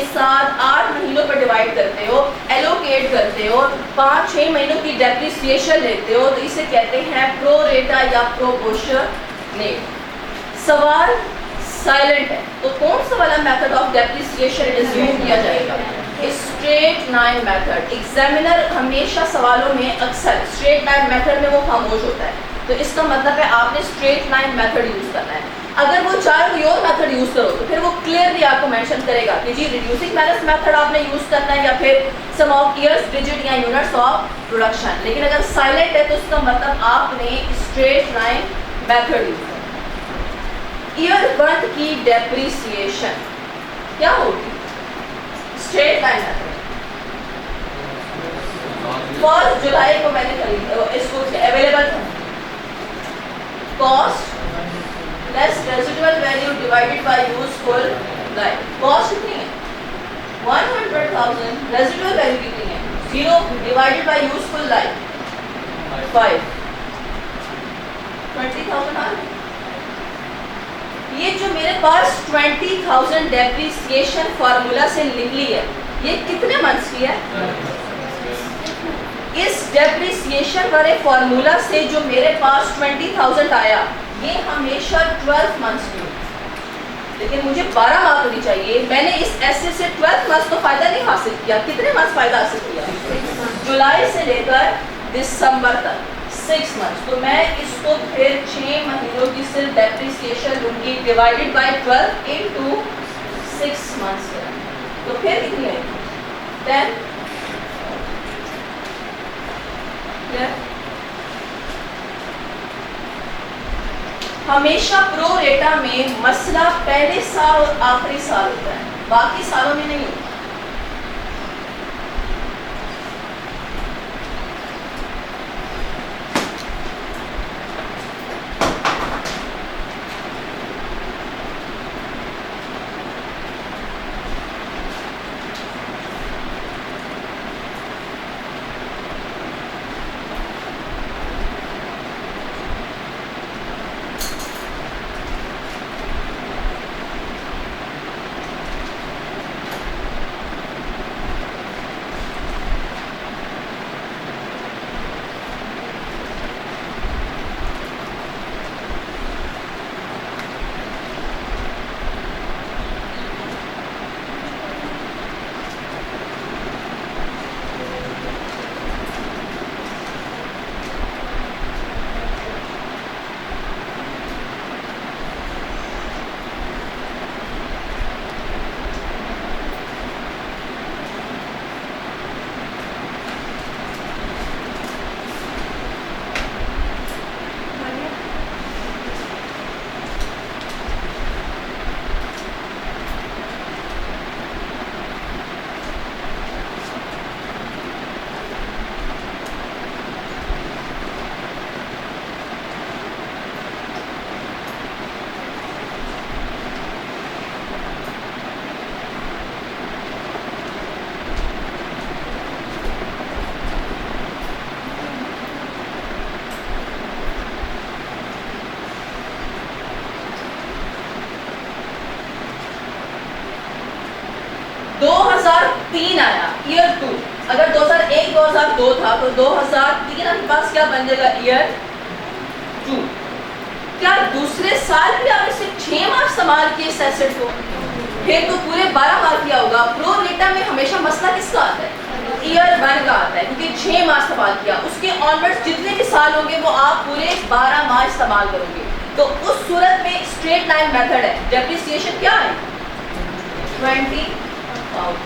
7-8 महीनों पर डिवाइड करते हो, एलोकेट करते हो, 5-6 महीनों की डेप्रिसिएशन लेते हो, तो इसे कहते हैं प्रो रेटा या प्रोपोर्शनेट। सवाल साइलेंट है, तो कौन सा वाला मेथड ऑफ डेप्रिसिएशन एज्यूम किया जाएगा? Straight line method. एग्जामिनर हमेशा सवालों में अक्सर स्ट्रेट लाइन मेथड में वो खामोश होता है, तो इसका मतलब है आपने स्ट्रेट लाइन मेथड यूज करना है। अगर वो चाहे कोई और मेथड यूज करो तो फिर वो क्लियरली आपको मेंशन करेगा कि जी रिड्यूसिंग बैलेंस मेथड आपने यूज करना है या फिर सम ऑफ ईयर्स डिजिट या यूनिट्स ऑफ प्रोडक्शन। लेकिन अगर साइलेंट है तो इसका मतलब आपने स्ट्रेट लाइन मेथड यूज करना है। ईयर वन की डेप्रिसिएशन क्या होगी? Straight line method. 1 जुलाई को मैंने खरीदा, इसको अवेलेबल था। Cost less residual value divided by useful life. Cost कितनी है? 100,000। रेजिडुअल वैल्यू कितनी है? 0 डिवाइडेड बाय यूजफुल लाइफ 5। 20,000 आ गई। ये जो मेरे पास 20,000 डेप्रिसिएशन फार्मूला से निकली है, ये कितने मंथ्स की है? इस डेप्रिसिएशन वाले फार्मूला से जो मेरे पास 20,000 आया, ये हमेशा 12 मंथ्स की होती, लेकिन मुझे 12 माह होनी चाहिए। मैंने इस ऐसे से 12 मंथ्स तो फायदा नहीं हासिल किया। कितने मंथ्स फायदा हासिल किया? जुलाई से लेकर दिसंबर तक 6 मंथ्स। तो मैं इसको फिर 6 महीनों की सिर्फ डेप्रिसिएशन लूंगी डिवाइडेड बाय 12 इनटू 6 मंथ्स। तो फिर कितनी आएगी? 10। हमेशा प्रो रेटा में मसला पहले साल और आखिरी साल होता है, बाकी सालों में नहीं होता। आया ईयर 2। अगर 2001-2002 था तो 2003 आपके पास क्या बन जाएगा? ईयर 2। क्या दूसरे साल भी आपने सिर्फ 6 माह इस्तेमाल किए इस एसेट को? फिर तो पूरे 12 माह किया होगा। प्रो रेटा में हमेशा मसला किसका आता है? ईयर 1 का आता है, क्योंकि 6 माह इस्तेमाल किया। उसके ऑनवर्ड्स जितने भी साल होंगे वो आप पूरे 12 माह इस्तेमाल करोगे। तो उस सूरत में स्ट्रेट लाइन मेथड है। डेप्रिसिएशन क्या है? 20,000।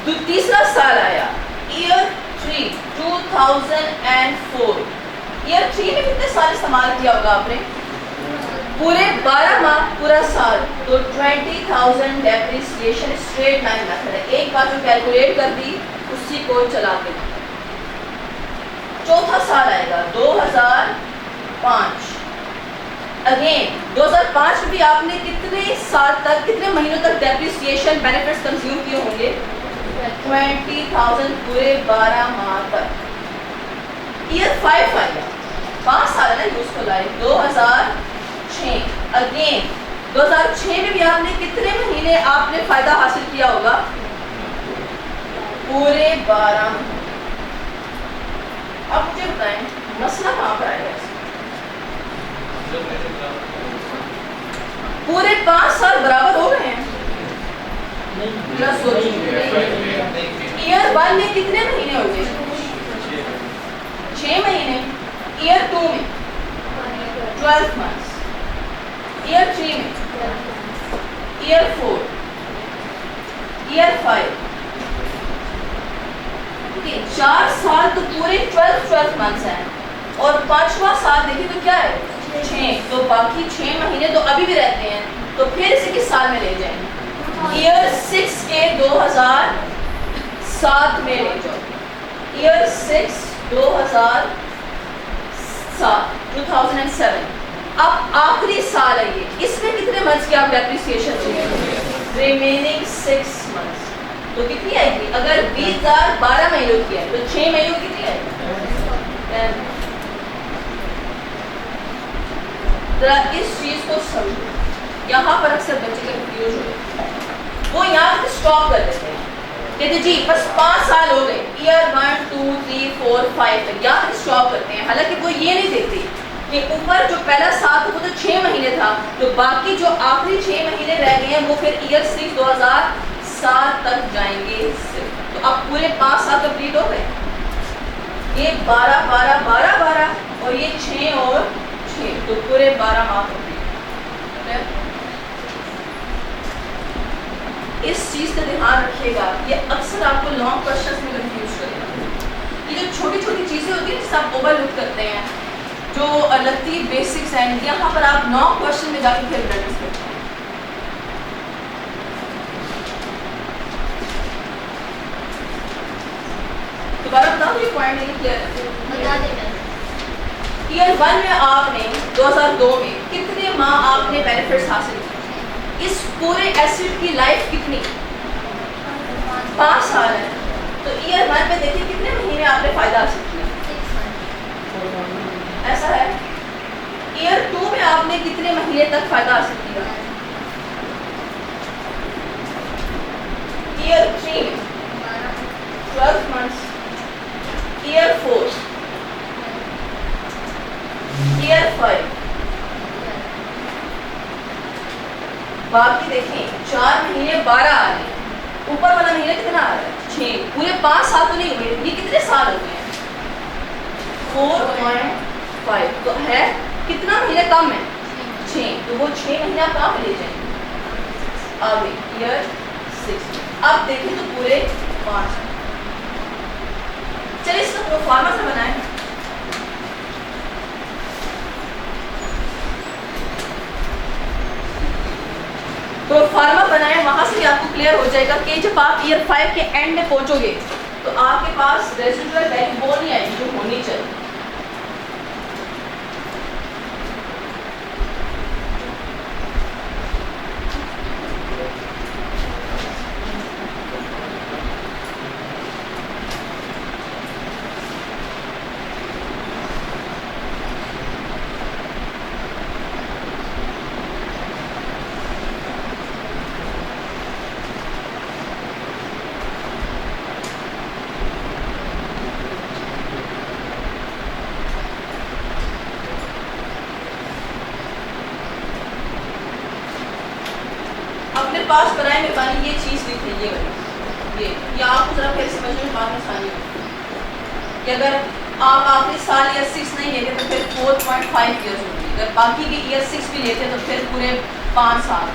तो तीसरा साल आया ईयर 3 2004। ईयर 3 में कितने साल इस्तेमाल किया होगा आपने? पूरे 12 माह, पूरा साल। तो 20,000 डेप्रिसिएशन स्ट्रेट लाइन मेथड है। एक बार जो कैलकुलेट कर दी उसी को चला के। चौथा साल आएगा 2005। अगेन 2005 में भी आपने कितने साल तक, कितने महीनों तक डेप्रिसिएशन बेनिफिट्स कंज्यूम किए होंगे? 20,000 पूरे 12 माह तक। ईयर 5 आएगा, 5 साल है यूजफुल लाइफ। 2006। अगेन 2006 में भी आपने कितने महीने आपने फायदा हासिल किया होगा, पूरे 12। अब मुझे बताएं मसला कहाँ पर आएगा? पूरे 5 साल बराबर हो गए हैं। ईयर 1 में कितने महीने हो गए? 6 महीने। ईयर 2 में 12 मंथ्स। ईयर 3 में, ईयर 4, ईयर 5। 4 साल तो पूरे 12 मंथ्स हैं, और 5वां साल देखिए तो क्या है? 6। तो बाकी 6 महीने तो अभी भी रहते हैं, तो फिर इसे किस साल में ले जाएंगे? ईयर 6 के 2007 में ले जाओ। ईयर 6 2007। अब आखिरी साल है ये, इसमें कितने मंथ्स की आप डेप्रिसिएशन चाहिए? Remaining 6 months. तो कितनी आएगी? अगर 20,000 12 महीनों की है तो 6 महीनों की कितनी आएगी? जरा इस चीज को समझो, यहाँ पर अक्सर बच्चे कंफ्यूज हो, वो यहाँ पर स्टॉप कर देते हैं, कहते जी बस 5 साल हो गए, ईयर 1 2 3 4 5 तक यहाँ पर स्टॉप करते हैं। हालांकि वो ये नहीं देखते कि ऊपर जो पहला साल था वो तो 6 महीने था, तो बाकी जो आखिरी 6 महीने रह गए हैं वो फिर ईयर 6 2007 तक जाएंगे सिर्फ। तो अब पूरे 5 साल कंप्लीट हो गए, ये 12 12 12 12 और ये 6 और 6, तो पूरे 12 माह कंप्लीट। इस चीज का ध्यान रखिएगा, ये अक्सर आपको लॉन्ग क्वेश्चंस में कंफ्यूज करेगा। ये जो छोटी छोटी चीजें होती हैं जिसे आप ओवरलुक करते हैं, जो लगती बेसिक्स हैं, यहाँ पर आप लॉन्ग क्वेश्चन में जाकर फिर प्रैक्टिस करते हैं। दोबारा बताओ ये पॉइंट नहीं क्लियर है? ईयर 1 में आपने 2002 में कितने माह आपने बेनिफिट्स हासिल किए? इस पूरे एसिड की लाइफ कितनी? 5 साल है। तो ईयर 1 में देखिए कितने महीने आपने फायदा हासिल किया? ऐसा है। ईयर 2 में आपने कितने महीने तक फायदा हासिल किया? ईयर 3 में 12 मंथ्स। Year 4, year 5। बाकी देखें 4 महीने 12 आ रहे हैं, ऊपर वाला महीना कितना आ रहा है? 6। पूरे 5 साल तो नहीं हुए, ये कितने साल हो गए हैं? 4.5। तो है कितना महीने कम है? 6। तो वो 6 महीने आप कहाँ पे ले जाएंगे? आगे ईयर 6। अब देखें तो पूरे 5। चलिए इसका प्रोफार्मा से बनाएं। प्रोफार्मा बनाएं, वहां से आपको क्लियर हो जाएगा कि जब आप ईयर 5 के एंड में पहुंचोगे तो आपके पास रेजिडुअल वैल्यू वो नहीं आएगी जो होनी चाहिए। पास बनाए मेहरबानी, ये चीज़ लिख लीजिए वाली, ये आपको जरा फिर समझने में बात आसानी होगी कि अगर आप आखिरी साल ईयर 6 नहीं लेते तो फिर 4.5 ईयर्स होगी, अगर बाकी के ईयर 6 भी लेते तो फिर पूरे 5 साल।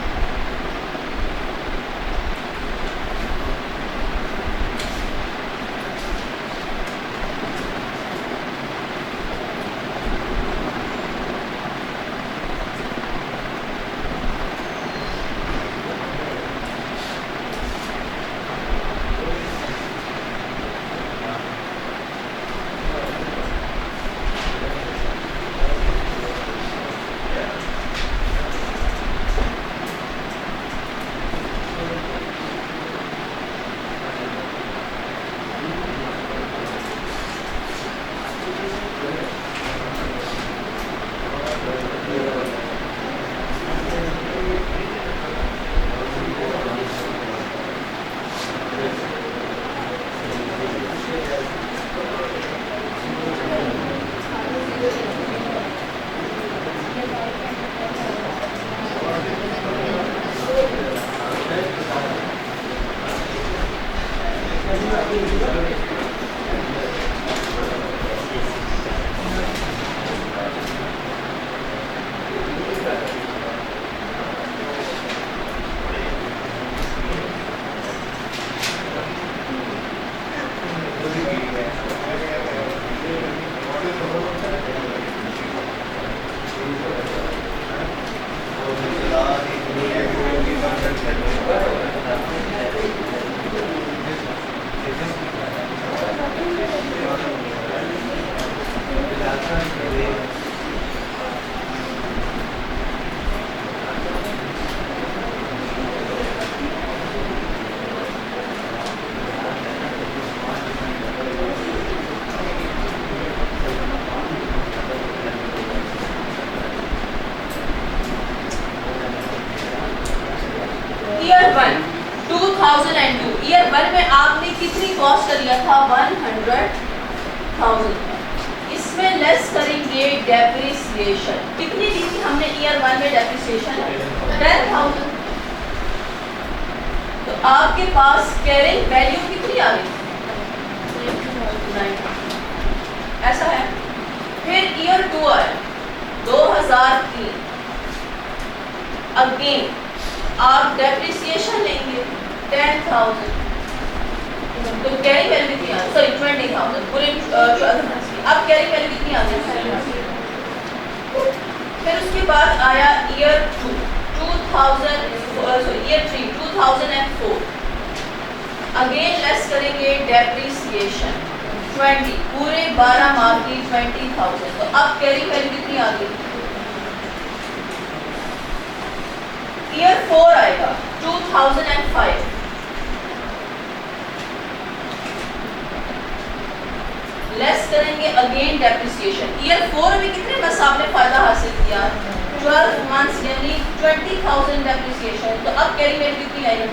ईयर 1 2002, ईयर 1 में आपने कितनी कॉस्ट कर लिया था? 100,000। इसमें लेस करेंगे डेप्रिसिएशन। कितनी दी थी हमने ईयर 1 में डेप्रिसिएशन? 10,000। तो आपके पास कैरिंग वैल्यू कितनी आ गई? 9,000। ऐसा है। फिर ईयर 2 आया 2003, अगेन आप डेप्रिसिएशन लेंगे 10,000, तो कैरी वैल्यू कितनी आ गई? सॉरी 20,000 पूरे 14 मंथ्स की। अब कैरी वैल्यू कितनी आ गई? फिर उसके बाद आया ईयर 2 ईयर 3 2004, अगेन लेस करेंगे डेप्रिसिएशन 20, पूरे 12 माह की 20,000, तो अब कैरी वैल्यू कितनी आ गई? ईयर 4 आएगा 2005, लेस करेंगे अगेन डेप्रिसिएशन। ईयर 4 में कितने बस आपने फायदा हासिल किया? 12 मंथ्स यानी 20,000 डेप्रिसिएशन, तो अब कैरी वैल्यू कितनी आएगी?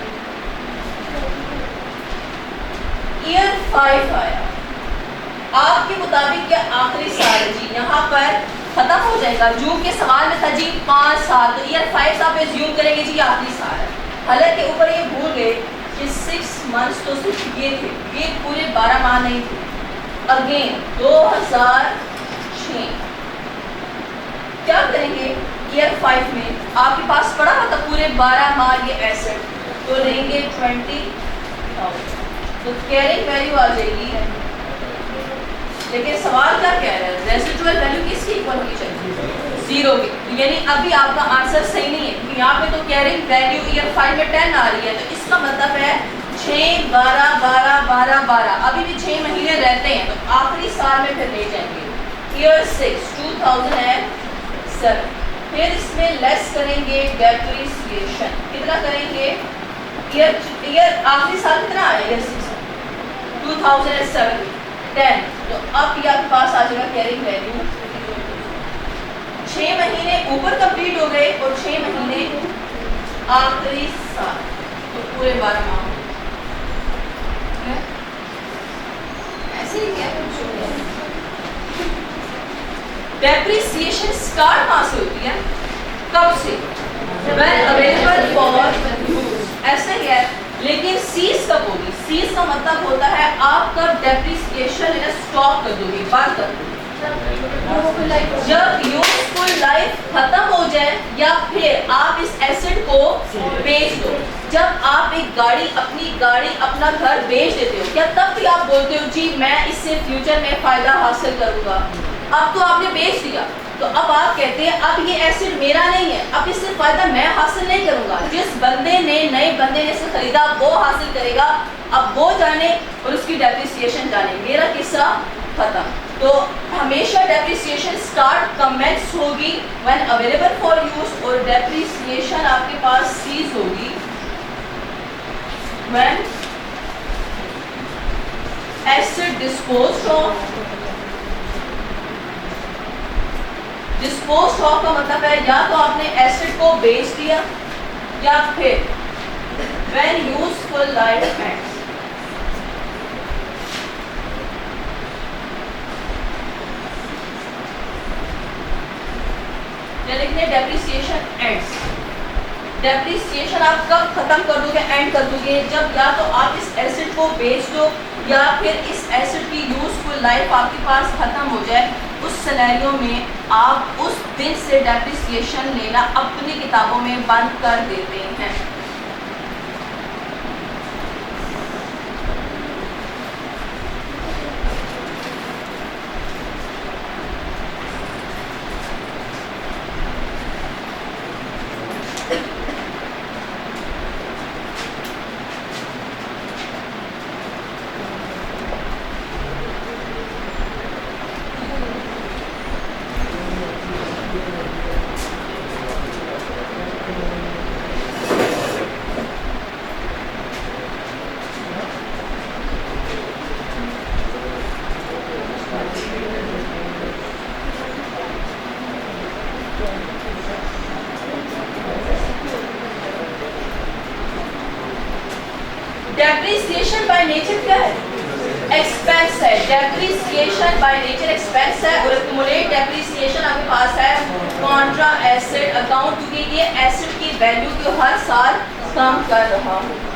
ईयर 5 आया, आपके मुताबिक क्या आखिरी साल है जी? यहाँ पर खत्म हो जाएगा। जून के सवाल में था जी 5 साल, तो ईयर 5 आप एज्यूम करेंगे जी आखिरी साल है। हालांकि ऊपर ये भूल गए कि 6 मंथ्स तो सिर्फ ये थे, ये पूरे 12 माह नहीं थे। अगेन 2006 क्या करेंगे? ईयर 5 में आपके पास पड़ा हुआ था पूरे 12 माह ये एसेट, तो लेंगे 20,000, तो कैरिंग वैल्यू आ जाएगी। लेकिन सवाल क्या कह रहा है? रेसिडुअल वैल्यू किसकी इक्वल होनी चाहिए? 0 की। यानी अभी आपका आंसर सही नहीं है, क्योंकि यहाँ पे तो कैरिंग वैल्यू ईयर 5 में 10 आ रही है, तो इसका मतलब है 6, 12, 12, 12, 12, अभी भी 6 महीने रहते हैं, तो आखिरी साल में फिर ले जाएंगे। ईयर 6 2007, फिर इसमें लेस करेंगे डेप्रिसिएशन। कितना करेंगे? ईयर आखिरी साल कितना आया? ईयर 6 2007 10, तो अब ये आपके पास आ जाएगा कैरिंग वैल्यू। 6 महीने ऊपर कंप्लीट हो गए और 6 महीने आखिरी साल, तो पूरे 12 माह ऐसे ही क्या कुछ। डेप्रिसिएशन स्टार्ट कहाँ से होती है? कब से? When available for use, ऐसे ही है। लेकिन सीज कब होगी? सीज का मतलब होता है आप कब डेप्रिसिएशन स्टॉप कर दोगे, बंद कर दोगे? जब यूजफुल लाइफ खत्म हो जाए या फिर आप इस एसेट को बेच दो। जब आप एक गाड़ी, अपनी गाड़ी, अपना घर बेच देते हो, क्या तब भी आप बोलते हो जी मैं इससे फ्यूचर में फायदा हासिल करूंगा? अब तो आपने बेच दिया, तो अब आप कहते हैं अब ये एसेट मेरा नहीं है, अब इससे फायदा मैं हासिल नहीं करूंगा। जिस बंदे ने, नए बंदे ने इसे खरीदा वो हासिल करेगा, अब वो जाने और उसकी डेप्रिसिएशन जाने। मेरा किस्सा खत्म। तो हमेशा डेप्रिसिएशन स्टार्ट कमेंस होगी व्हेन अवेलेबल फॉर यूज, और डेप्रिसिएशन आपके पास सीज होगी when asset disposed of. Disposed of का मतलब है या तो आपने एसेट को बेच दिया या फिर व्हेन यूजफुल लाइफ एंड्स। लिखने डेप्रिसिएशन एंड्स। डेप्रिसिएशन आप कब खत्म कर दोगे, एंड कर दोगे? जब या तो आप इस एसेट को बेच दो या फिर इस एसेट की यूजफुल लाइफ आपके पास खत्म हो जाए। उस सिनेरियो में आप उस दिन से डेप्रिसिएशन लेना अपनी किताबों में बंद कर देते हैं। डेप्रिसिएशन बाय नेचर क्या है? एक्सपेंस है। डेप्रिसिएशन बाय नेचर एक्सपेंस है और एक्यूमुलेट डेप्रिसिएशन आपके पास है कॉन्ट्रा एसेट अकाउंट, क्योंकि ये एसेट की वैल्यू को हर साल कम कर रहा हूँ।